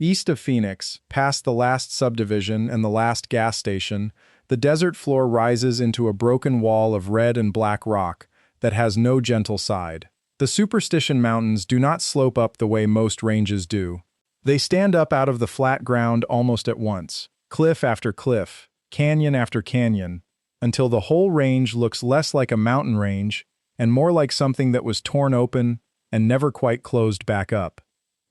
East of Phoenix, past the last subdivision and the last gas station, the desert floor rises into a broken wall of red and black rock that has no gentle side. The Superstition Mountains do not slope up the way most ranges do. They stand up out of the flat ground almost at once, cliff after cliff, canyon after canyon, until the whole range looks less like a mountain range and more like something that was torn open and never quite closed back up.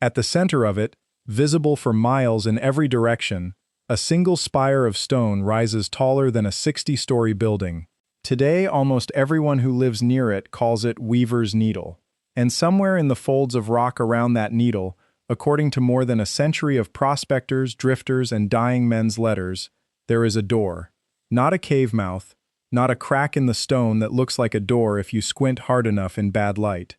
At the center of it, visible for miles in every direction, a single spire of stone rises taller than a 60-story building. Today, almost everyone who lives near it calls it Weaver's Needle. And somewhere in the folds of rock around that needle, according to more than a century of prospectors, drifters, and dying men's letters, there is a door. Not a cave mouth, not a crack in the stone that looks like a door if you squint hard enough in bad light.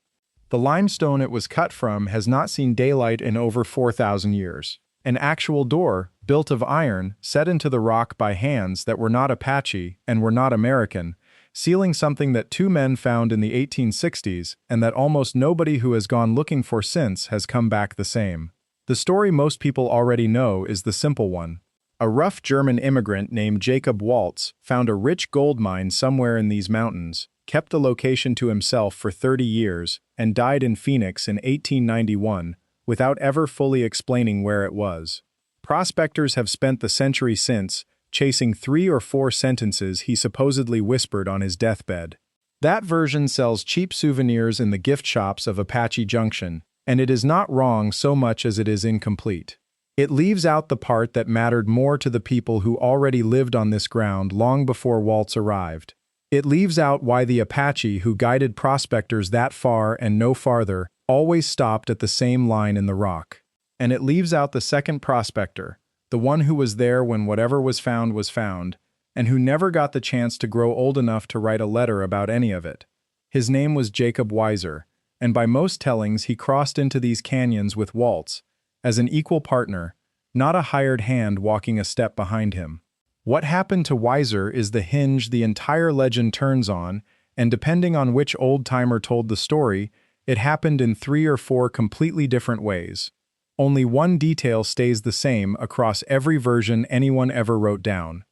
The limestone it was cut from has not seen daylight in over 4,000 years. An actual door, built of iron, set into the rock by hands that were not Apache and were not American, sealing something that two men found in the 1860s and that almost nobody who has gone looking for since has come back the same. The story most people already know is the simple one. A rough German immigrant named Jacob Waltz found a rich gold mine somewhere in these mountains, kept the location to himself for 30 years, and died in Phoenix in 1891 without ever fully explaining where it was. Prospectors have spent the century since chasing 3 or 4 sentences he supposedly whispered on his deathbed. That version sells cheap souvenirs in the gift shops of Apache Junction, and it is not wrong so much as it is incomplete. It leaves out the part that mattered more to the people who already lived on this ground long before Waltz arrived. It leaves out why the Apache who guided prospectors that far and no farther always stopped at the same line in the rock. And it leaves out the second prospector, the one who was there when whatever was found, and who never got the chance to grow old enough to write a letter about any of it. His name was Jacob Weiser, and by most tellings he crossed into these canyons with Waltz, as an equal partner, not a hired hand walking a step behind him. What happened to Weiser is the hinge the entire legend turns on, and depending on which old-timer told the story, it happened in 3 or 4 completely different ways. Only one detail stays the same across every version anyone ever wrote down.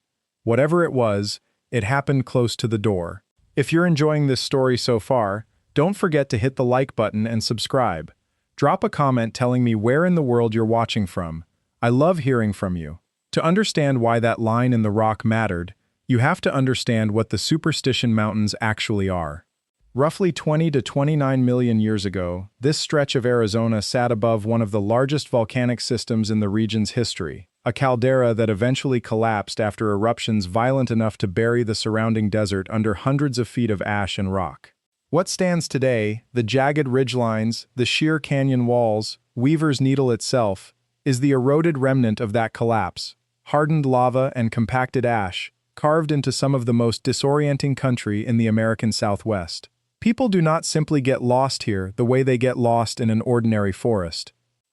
Whatever it was, it happened close to the door. If you're enjoying this story so far, don't forget to hit the like button and subscribe. Drop a comment telling me where in the world you're watching from. I love hearing from you. To understand why that line in the rock mattered, you have to understand what the Superstition Mountains actually are. Roughly 20 to 29 million years ago, this stretch of Arizona sat above one of the largest volcanic systems in the region's history, a caldera that eventually collapsed after eruptions violent enough to bury the surrounding desert under hundreds of feet of ash and rock. What stands today, the jagged ridgelines, the sheer canyon walls, Weaver's Needle itself, is the eroded remnant of that collapse, hardened lava and compacted ash, carved into some of the most disorienting country in the American Southwest. People do not simply get lost here the way they get lost in an ordinary forest.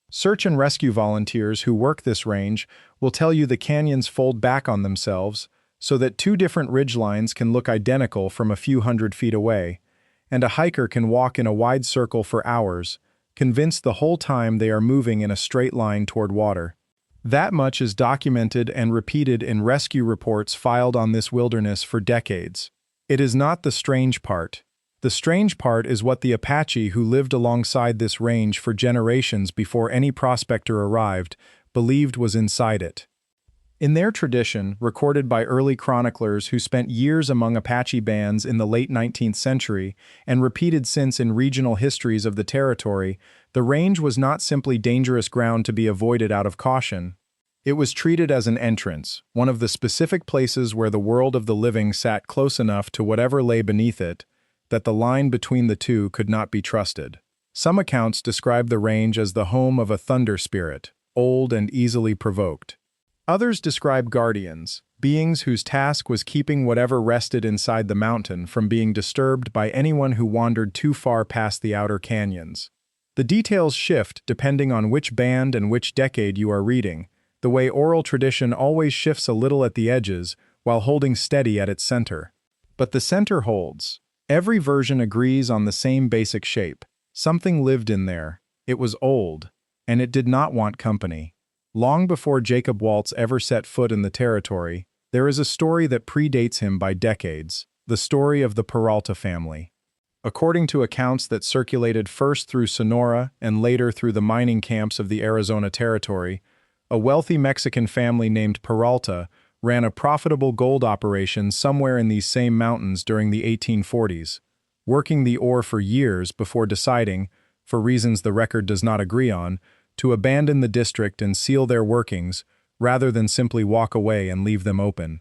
Search and rescue volunteers who work this range will tell you the canyons fold back on themselves so that 2 different ridgelines can look identical from a few hundred feet away, and a hiker can walk in a wide circle for hours, convinced the whole time they are moving in a straight line toward water. That much is documented and repeated in rescue reports filed on this wilderness for decades. It is not the strange part. The strange part is what the Apache who lived alongside this range for generations before any prospector arrived believed was inside it. In their tradition, recorded by early chroniclers who spent years among Apache bands in the late 19th century and repeated since in regional histories of the territory, the range was not simply dangerous ground to be avoided out of caution. It was treated as an entrance, one of the specific places where the world of the living sat close enough to whatever lay beneath it, that the line between the two could not be trusted. Some accounts describe the range as the home of a thunder spirit, old and easily provoked. Others describe guardians, beings whose task was keeping whatever rested inside the mountain from being disturbed by anyone who wandered too far past the outer canyons. The details shift depending on which band and which decade you are reading, the way oral tradition always shifts a little at the edges while holding steady at its center. But the center holds. Every version agrees on the same basic shape. Something lived in there. It was old, and it did not want company. Long before Jacob Waltz ever set foot in the territory, there is a story that predates him by decades, the story of the Peralta family. According to accounts that circulated first through Sonora and later through the mining camps of the Arizona Territory, a wealthy Mexican family named Peralta ran a profitable gold operation somewhere in these same mountains during the 1840s, working the ore for years before deciding, for reasons the record does not agree on, to abandon the district and seal their workings rather than simply walk away and leave them open.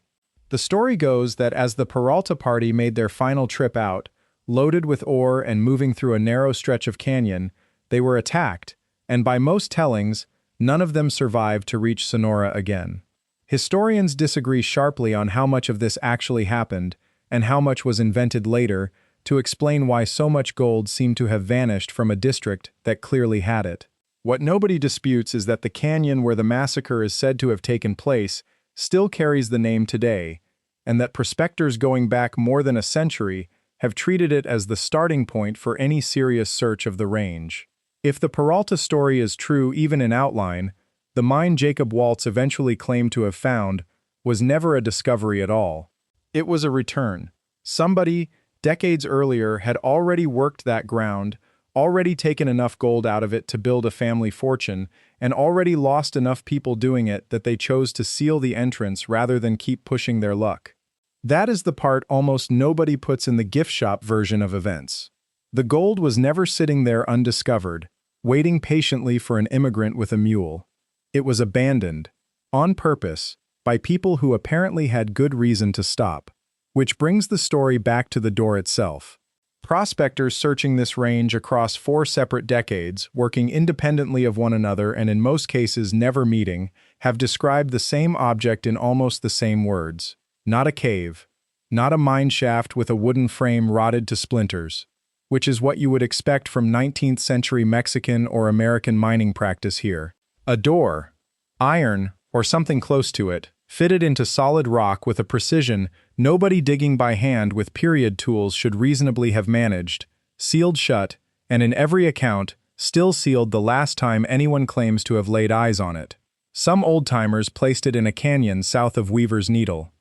The story goes that as the Peralta party made their final trip out, loaded with ore and moving through a narrow stretch of canyon, they were attacked, and by most tellings, none of them survived to reach Sonora again. Historians disagree sharply on how much of this actually happened and how much was invented later to explain why so much gold seemed to have vanished from a district that clearly had it. What nobody disputes is that the canyon where the massacre is said to have taken place still carries the name today, and that prospectors going back more than a century have treated it as the starting point for any serious search of the range. If the Peralta story is true even in outline, the mine Jacob Waltz eventually claimed to have found was never a discovery at all. It was a return. Somebody, decades earlier, had already worked that ground, already taken enough gold out of it to build a family fortune, and already lost enough people doing it that they chose to seal the entrance rather than keep pushing their luck. That is the part almost nobody puts in the gift shop version of events. The gold was never sitting there undiscovered, waiting patiently for an immigrant with a mule. It was abandoned, on purpose, by people who apparently had good reason to stop. Which brings the story back to the door itself. Prospectors searching this range across 4 separate decades, working independently of one another and in most cases never meeting, have described the same object in almost the same words. Not a cave, not a mine shaft with a wooden frame rotted to splinters, which is what you would expect from 19th century Mexican or American mining practice here. A door, iron, or something close to it, fitted into solid rock with a precision nobody digging by hand with period tools should reasonably have managed, sealed shut, and in every account, still sealed the last time anyone claims to have laid eyes on it. Some old-timers placed it in a canyon south of Weaver's Needle.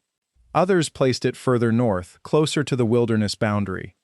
Others placed it further north, closer to the wilderness boundary.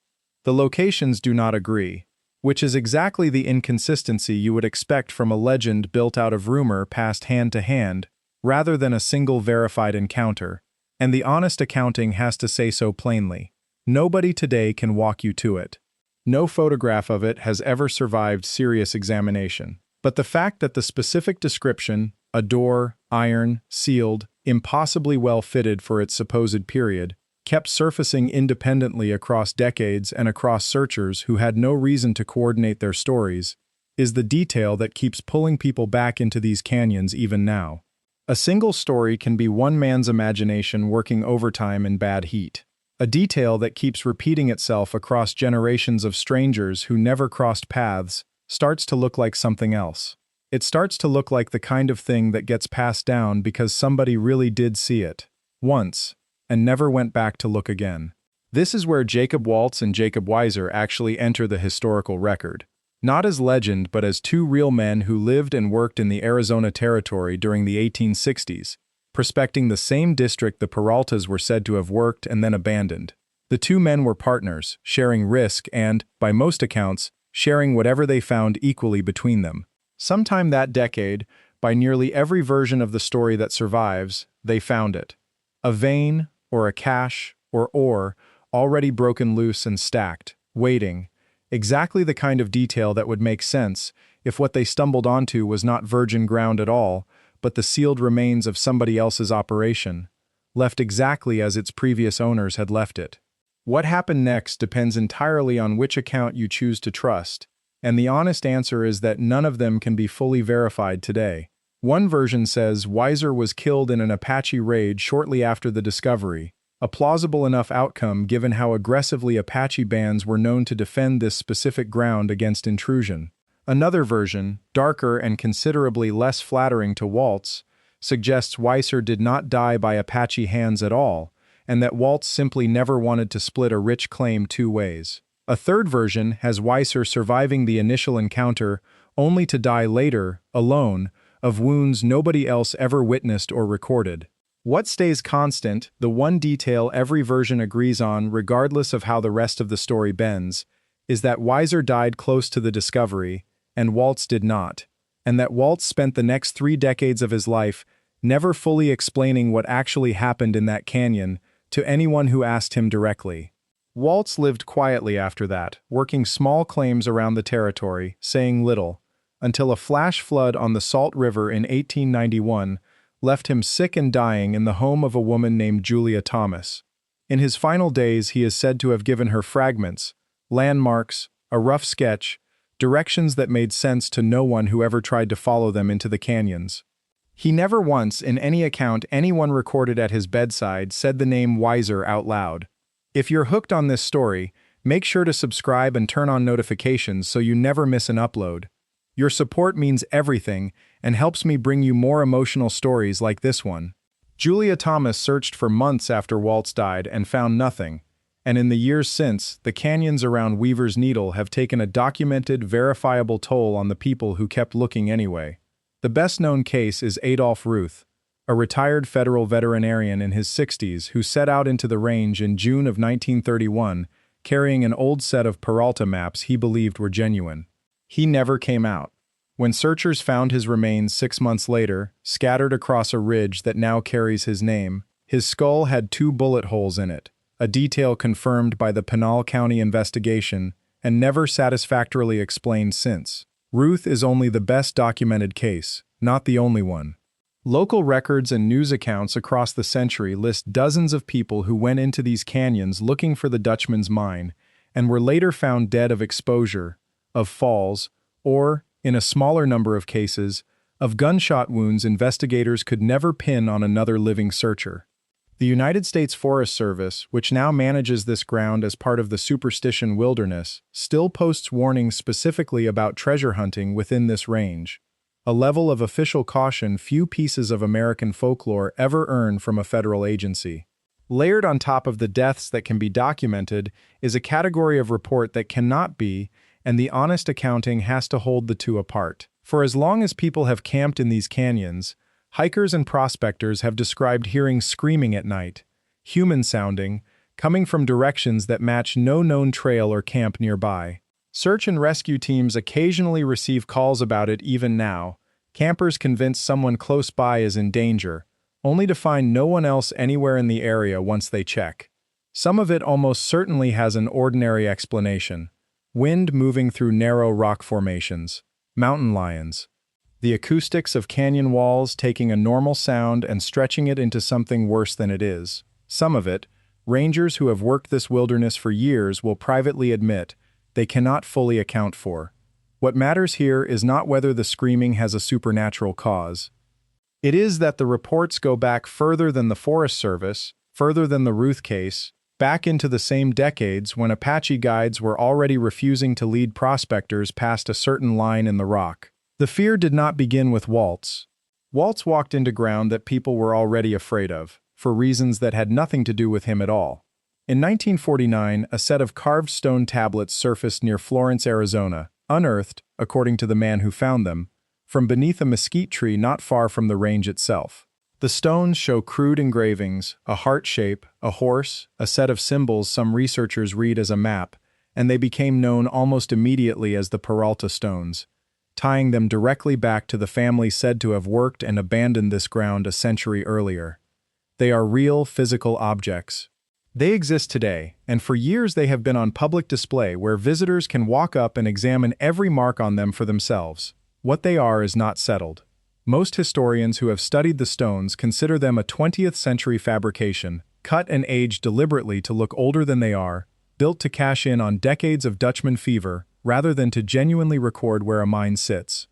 The locations do not agree, which is exactly the inconsistency you would expect from a legend built out of rumor passed hand to hand, rather than a single verified encounter, and the honest accounting has to say so plainly. Nobody today can walk you to it. No photograph of it has ever survived serious examination. But the fact that the specific description, a door, iron, sealed, impossibly well fitted for its supposed period, kept surfacing independently across decades and across searchers who had no reason to coordinate their stories, is the detail that keeps pulling people back into these canyons even now. A single story can be one man's imagination working overtime in bad heat. A detail that keeps repeating itself across generations of strangers who never crossed paths starts to look like something else. It starts to look like the kind of thing that gets passed down because somebody really did see it, once, and never went back to look again. This is where Jacob Waltz and Jacob Weiser actually enter the historical record. Not as legend, but as 2 real men who lived and worked in the Arizona Territory during the 1860s, prospecting the same district the Peraltas were said to have worked and then abandoned. The 2 men were partners, sharing risk and, by most accounts, sharing whatever they found equally between them. Sometime that decade, by nearly every version of the story that survives, they found it. A vein, or a cache, or ore, already broken loose and stacked, waiting. Exactly the kind of detail that would make sense if what they stumbled onto was not virgin ground at all, but the sealed remains of somebody else's operation, left exactly as its previous owners had left it. What happened next depends entirely on which account you choose to trust, and the honest answer is that none of them can be fully verified today. One version says Weiser was killed in an Apache raid shortly after the discovery, a plausible enough outcome given how aggressively Apache bands were known to defend this specific ground against intrusion. Another version, darker and considerably less flattering to Waltz, suggests Weiser did not die by Apache hands at all, and that Waltz simply never wanted to split a rich claim 2 ways. A third version has Weiser surviving the initial encounter only to die later, alone, of wounds nobody else ever witnessed or recorded. What stays constant, the one detail every version agrees on regardless of how the rest of the story bends, is that Weiser died close to the discovery, and Waltz did not, and that Waltz spent the next 3 decades of his life never fully explaining what actually happened in that canyon to anyone who asked him directly. Waltz lived quietly after that, working small claims around the territory, saying little, until a flash flood on the Salt River in 1891 left him sick and dying in the home of a woman named Julia Thomas. In his final days, he is said to have given her fragments, landmarks, a rough sketch, directions that made sense to no one who ever tried to follow them into the canyons. He never once, in any account anyone recorded at his bedside, said the name Weiser out loud. If you're hooked on this story, make sure to subscribe and turn on notifications so you never miss an upload. Your support means everything and helps me bring you more emotional stories like this one. Julia Thomas searched for months after Waltz died and found nothing, and in the years since, the canyons around Weaver's Needle have taken a documented, verifiable toll on the people who kept looking anyway. The best-known case is Adolph Ruth, a retired federal veterinarian in his 60s who set out into the range in June of 1931, carrying an old set of Peralta maps he believed were genuine. He never came out. When searchers found his remains 6 months later, scattered across a ridge that now carries his name, his skull had 2 bullet holes in it, a detail confirmed by the Pinal County investigation and never satisfactorily explained since. Ruth is only the best documented case, not the only one. Local records and news accounts across the century list dozens of people who went into these canyons looking for the Dutchman's mine and were later found dead of exposure, of falls, or, in a smaller number of cases, of gunshot wounds investigators could never pin on another living searcher. The United States Forest Service, which now manages this ground as part of the Superstition Wilderness, still posts warnings specifically about treasure hunting within this range, a level of official caution few pieces of American folklore ever earn from a federal agency. Layered on top of the deaths that can be documented is a category of report that cannot be, and the honest accounting has to hold the two apart. For as long as people have camped in these canyons, hikers and prospectors have described hearing screaming at night, human-sounding, coming from directions that match no known trail or camp nearby. Search and rescue teams occasionally receive calls about it even now, campers convinced someone close by is in danger, only to find no one else anywhere in the area once they check. Some of it almost certainly has an ordinary explanation. Wind moving through narrow rock formations, mountain lions. The acoustics of canyon walls taking a normal sound and stretching it into something worse than it is. Some of it, rangers who have worked this wilderness for years will privately admit, they cannot fully account for. What matters here is not whether the screaming has a supernatural cause. It is that the reports go back further than the Forest Service, further than the Ruth case, back into the same decades when Apache guides were already refusing to lead prospectors past a certain line in the rock. The fear did not begin with Waltz. Waltz walked into ground that people were already afraid of, for reasons that had nothing to do with him at all. In 1949, a set of carved stone tablets surfaced near Florence, Arizona, unearthed, according to the man who found them, from beneath a mesquite tree not far from the range itself. The stones show crude engravings, a heart shape, a horse, a set of symbols some researchers read as a map, and they became known almost immediately as the Peralta Stones, tying them directly back to the family said to have worked and abandoned this ground a century earlier. They are real, physical objects. They exist today, and for years they have been on public display where visitors can walk up and examine every mark on them for themselves. What they are is not settled. Most historians who have studied the stones consider them a 20th century fabrication, cut and aged deliberately to look older than they are, built to cash in on decades of Dutchman fever, rather than to genuinely record where a mine sits.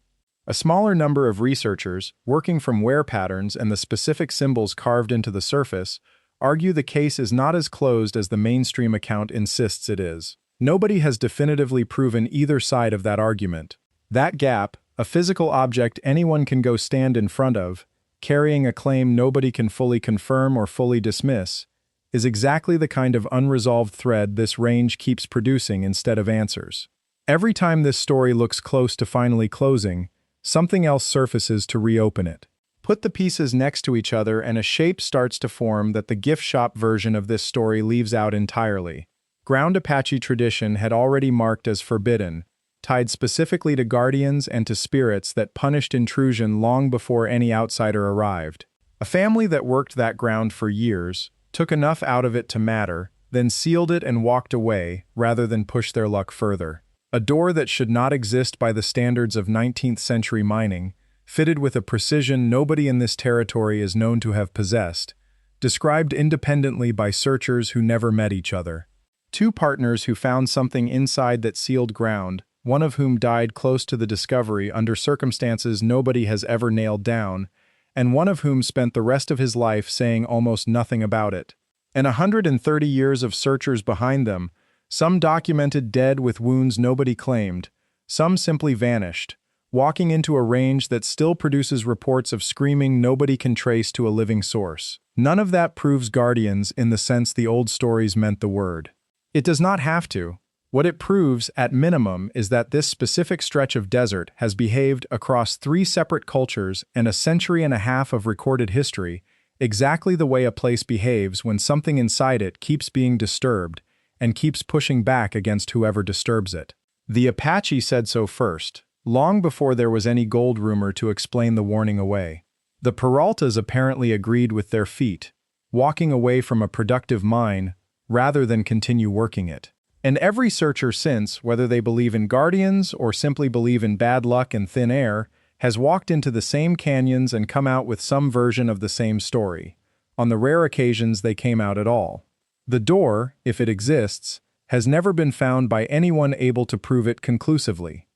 A smaller number of researchers, working from wear patterns and the specific symbols carved into the surface, argue the case is not as closed as the mainstream account insists it is. Nobody has definitively proven either side of that argument. That gap, a physical object anyone can go stand in front of, carrying a claim nobody can fully confirm or fully dismiss, is exactly the kind of unresolved thread this range keeps producing instead of answers. Every time this story looks close to finally closing, something else surfaces to reopen it. Put the pieces next to each other and a shape starts to form that the gift shop version of this story leaves out entirely. Ground Apache tradition had already marked as forbidden, tied specifically to guardians and to spirits that punished intrusion long before any outsider arrived. A family that worked that ground for years, took enough out of it to matter, then sealed it and walked away rather than push their luck further. A door that should not exist by the standards of 19th century mining, fitted with a precision nobody in this territory is known to have possessed, described independently by searchers who never met each other. Two partners who found something inside that sealed ground, one of whom died close to the discovery under circumstances nobody has ever nailed down, and one of whom spent the rest of his life saying almost nothing about it. And 130 years of searchers behind them, some documented dead with wounds nobody claimed, some simply vanished, walking into a range that still produces reports of screaming nobody can trace to a living source. None of that proves guardians in the sense the old stories meant the word. It does not have to. What it proves, at minimum, is that this specific stretch of desert has behaved across 3 separate cultures and a century and a half of recorded history exactly the way a place behaves when something inside it keeps being disturbed and keeps pushing back against whoever disturbs it. The Apache said so first, long before there was any gold rumor to explain the warning away. The Peraltas apparently agreed with their feet, walking away from a productive mine rather than continue working it. And every searcher since, whether they believe in guardians or simply believe in bad luck and thin air, has walked into the same canyons and come out with some version of the same story, on the rare occasions they came out at all. The door, if it exists, has never been found by anyone able to prove it conclusively.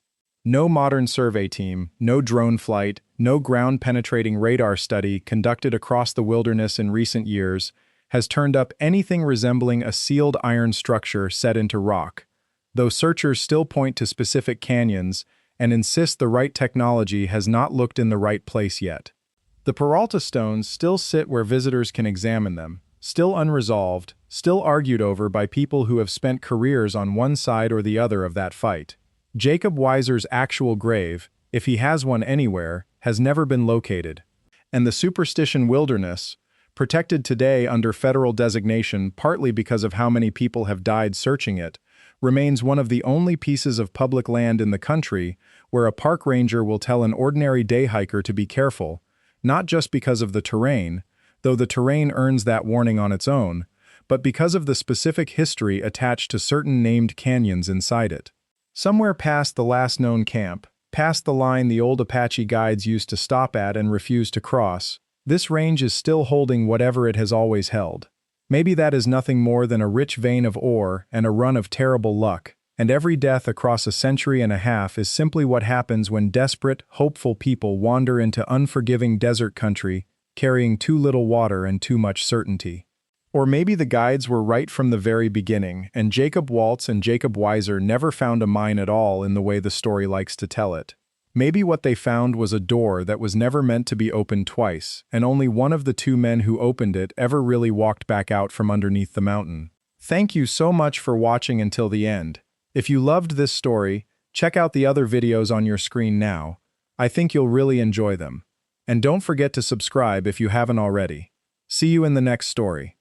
No modern survey team, no drone flight, no ground-penetrating radar study conducted across the wilderness in recent years has turned up anything resembling a sealed iron structure set into rock, though searchers still point to specific canyons and insist the right technology has not looked in the right place yet. The Peralta Stones still sit where visitors can examine them, still unresolved, still argued over by people who have spent careers on one side or the other of that fight. Jacob Weiser's actual grave, if he has one anywhere, has never been located. And the Superstition Wilderness, protected today under federal designation partly because of how many people have died searching it, remains one of the only pieces of public land in the country where a park ranger will tell an ordinary day hiker to be careful, not just because of the terrain, though the terrain earns that warning on its own, but because of the specific history attached to certain named canyons inside it. Somewhere past the last known camp, past the line the old Apache guides used to stop at and refuse to cross, this range is still holding whatever it has always held. Maybe that is nothing more than a rich vein of ore and a run of terrible luck, and every death across a century and a half is simply what happens when desperate, hopeful people wander into unforgiving desert country, carrying too little water and too much certainty. Or maybe the guides were right from the very beginning, and Jacob Waltz and Jacob Weiser never found a mine at all in the way the story likes to tell it. Maybe what they found was a door that was never meant to be opened twice, and only one of the 2 men who opened it ever really walked back out from underneath the mountain. Thank you so much for watching until the end. If you loved this story, check out the other videos on your screen now. I think you'll really enjoy them. And don't forget to subscribe if you haven't already. See you in the next story.